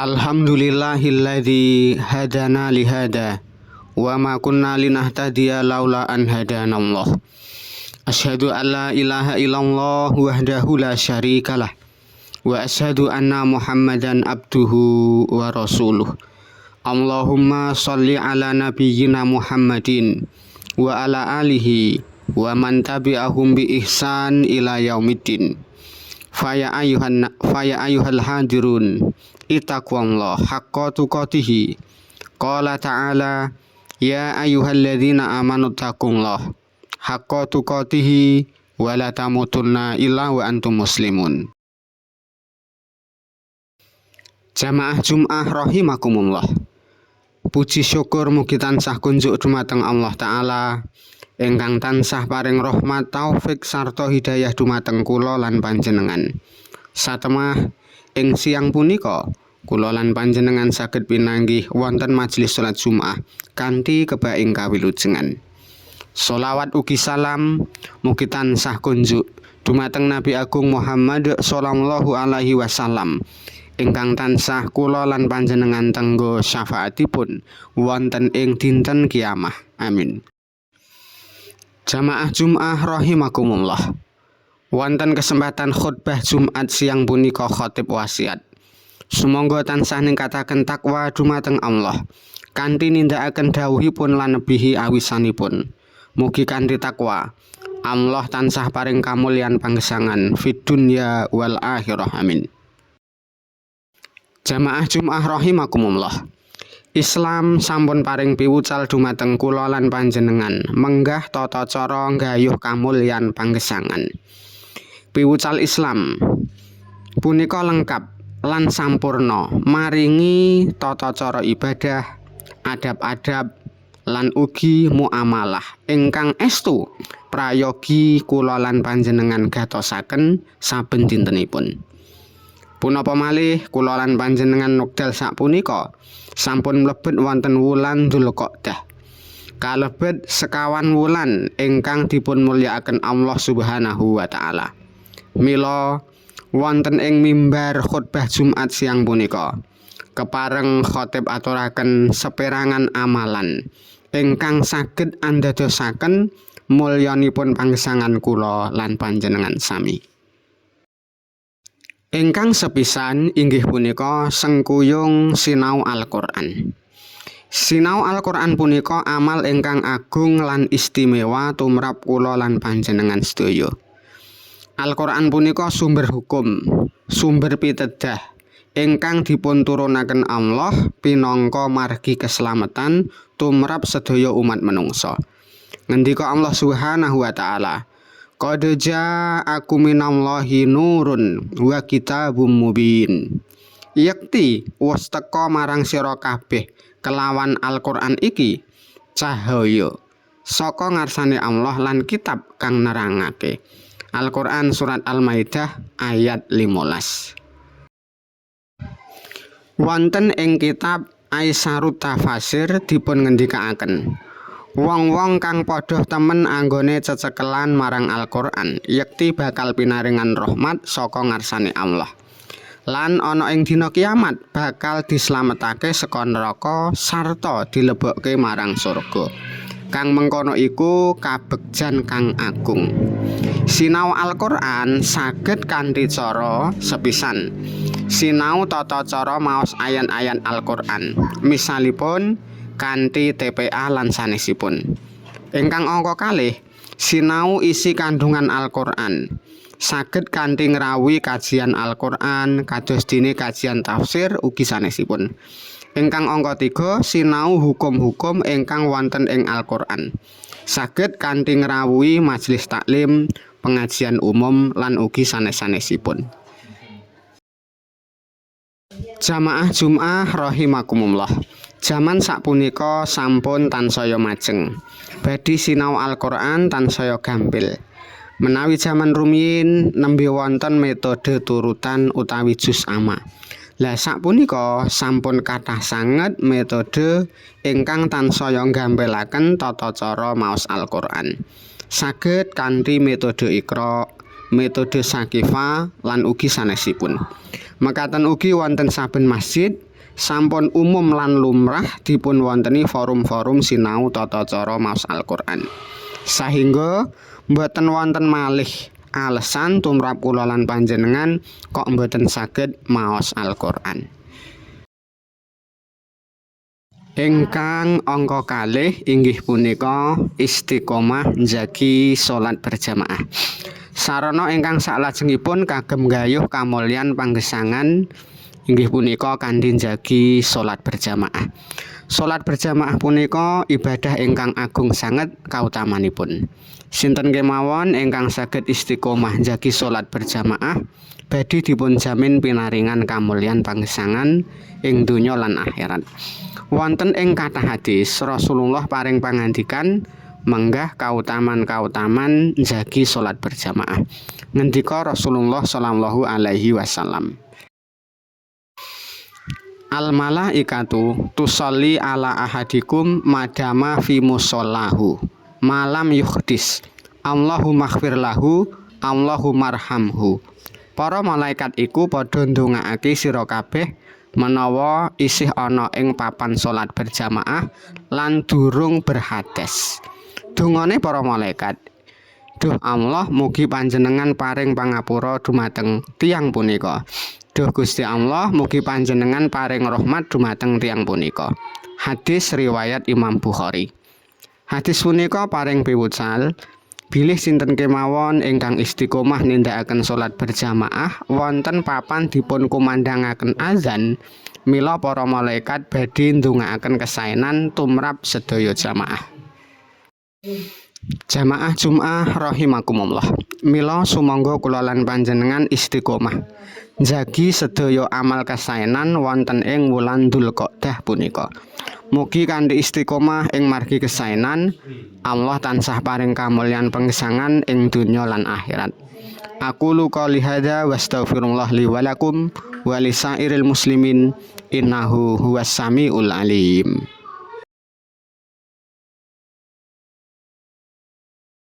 Alhamdulillahilladzi hadana lihada wa ma kunna linahtadiya laula an hadanallah. Asyhadu an la ilaha illallah wahdahu la syarikalah wa asyhadu anna Muhammadan abduhu wa rasuluh. Allahumma sholli ala nabiyyina Muhammadin wa ala alihi wa man tabi'ahum bi ihsan ila yaumiddin. Faya ayyuhal hadirun ittaqullah haqqa tuqatih. Qala ta'ala ya ayyuhalladzina amanu taqullah haqqa tuqatih wa la tamutunna illa wa antum muslimun. Jamaah Jum'ah rahimakumullah. Puji syukur mugi tansah kunjuk dumateng Allah Ta'ala ingkang tansah paring rahmat taufik sarta hidayah dumateng kula lan panjenengan. Satemah ing siang punika kula lan panjenengan saged pinanggih wonten majelis salat Jumat kanthi kebaing kawilujengan. Sholawat ugi salam mugi tansah kunjuk dumateng Nabi Agung Muhammad sallallahu alaihi wasallam ingkang tansah kula lan panjenengan tenggo syafaatipun wonten ing dinten kiamah. Amin. Jamaah Jum'ah rahimakumullah. Wonten kesempatan khutbah Jumat siang punika khatib wasiat. Sumangga tansah ningkataken takwa dumateng Allah kanthi nindakaken dawuhipun lan nebihi awisanipun. Mugi kanthi takwa Allah tansah paring kamulyan panggesangan fid dunya wal akhirah. Amin. Jamaah Jum'ah rahimakumullah. Islam sampun paring piwucal dumateng kula lan panjenengan menggah tata cara nggayuh kamulyan panggesangan. Piwucal Islam punika lengkap lan sampurna maringi tata cara ibadah, adab-adab lan ugi muamalah ingkang estu prayogi kula lan panjenengan gatosaken saben dintenipun. Punapa malih kula lan panjenengan wekdal sapunika sampun mlebet wonten wulan Dzulqa'dah. Kalebet sekawan wulan ingkang dipun mulyakaken Allah Subhanahu wa taala. Mila wonten ing mimbar khutbah Jumat siang punika kepareng khatib aturaken seperangan amalan ingkang saged andadosaken mulyanipun panggesangan kula lan panjenengan sami. Ingkang sepisan inggih punika sengkuyung sinau Al-Qur'an. Sinau Al-Qur'an punika amal ingkang agung lan istimewa tumrap kula lan panjenengan sedaya. Al-Qur'an punika sumber hukum, sumber pitedah ingkang dipun turunaken Allah pinangka margi keselamatan tumrap sedaya umat menungsa. Ngendika Allah Subhanahu wa taala, qad ja'akum minallahi nurun wa kitabum mubin. Yakti wis teka marang sira kabeh kelawan Al-Qur'an iki cahaya saka ngarsane Allah lan kitab kang nerangake. Al-Qur'an surat Al-Maidah ayat 15. Wonten ing kitab Aisarut Tafasir dipun ngendikaaken, wong-wong kang padha temen anggone cecekelan marang Al-Qur'an yekti bakal pinaringan rahmat saka ngarsane Allah. Lan ana ing dina kiamat bakal dislametake saka neraka sarta dilebokke marang surga. Kang mengkono iku kabegjan kang agung. Sinau Al-Qur'an saged kanthi cara sepisan. Sinau tata cara maos ayan-ayan Al-Qur'an. Misalipun kanthi TPA lan sanesipun. Ingkang angka kalih, sinau isi kandungan Al-Qur'an. Saged kanthi ngrawuhi kajian Al-Qur'an kados dene kajian tafsir ugi sanesipun. Ingkang angka 3, sinau hukum-hukum ingkang wonten ing Al-Qur'an. Saged kanthi ngrawuhi majelis taklim, pengajian umum lan ugi sanes-sanesipun. Jamaah Jum'ah rahimakumullah. Jaman sapunika sampun tansaya majeng. Badhe sinau Al-Qur'an tansaya gampil. Menawi jaman rumiyin nembe wonten metode turutan utawi juz amma. Lah sapunika sampun kathah sanget metode ingkang tansaya nggampelaken tata cara maos Al-Qur'an. Saged kanthi metode Iqra, metode Sakifah lan ugi sanesipun. Mekaten ugi wonten saben masjid sampun umum lan lumrah dipun wonteni forum-forum sinau tata cara maos Al-Qur'an. Sahingga mboten wonten malih alesan tumrap kula lan panjenengan kok mboten saged maos Al-Qur'an. Ingkang angka kalih inggih punika istiqomah njagi salat berjamaah. Sarana ingkang salajengipun kagem gayuh kamulyan panggesangan inggih punika kanthi njagi salat berjamaah. Salat berjamaah punika ibadah ingkang agung sanget kautamanipun. Sinten kemawon ingkang saged istiqomah njagi salat berjamaah badhe dipun jamin pinaringan kamulyan panggesangan ing donya lan akhirat. Wonten ing kathah hadis Rasulullah paring pangandikan menggah kautaman-kautaman njagi salat berjamaah. Ngendika Rasulullah sallallahu alaihi wasallam, al malaikatu tusolli ala ahadikum madama fi musallahu malam yuhdis Allahumma ighfir lahu Allahumma arhamhu. Para malaikat iku padha ndongaake sira kabeh menawa isih ana ing papan salat berjamaah lan durung berhades. Dungane para malaikat, duh Allah mugi panjenengan paring pangapura dumateng tiyang punika. Duh Gusti Allah mugi panjenengan paring rahmat dumateng tiyang punika. Hadis riwayat Imam Bukhari. Hadis punika paring piwucal bilih sinten kemawon ingkang istiqomah nindakaken salat berjamaah wonten papan dipun kumandangaken azan, mila para malaikat badhe ndongaaken kesaenan tumrap sedaya jamaah. Jamaah Jumat rahimakumullah. Mila sumangga kula lan panjenengan istiqomah njagi sedaya amal kesaenan wonten ing wulan Dzulqa'dah punika. Mugi kanthi istiqomah ing margi kesaenan Allah tansah paring kamulyan penggesangan ing donya lan akhirat. Aku qouli hadza wastaghfirullah li wa lakum wa lisairil muslimin innahu huwas samiul alim.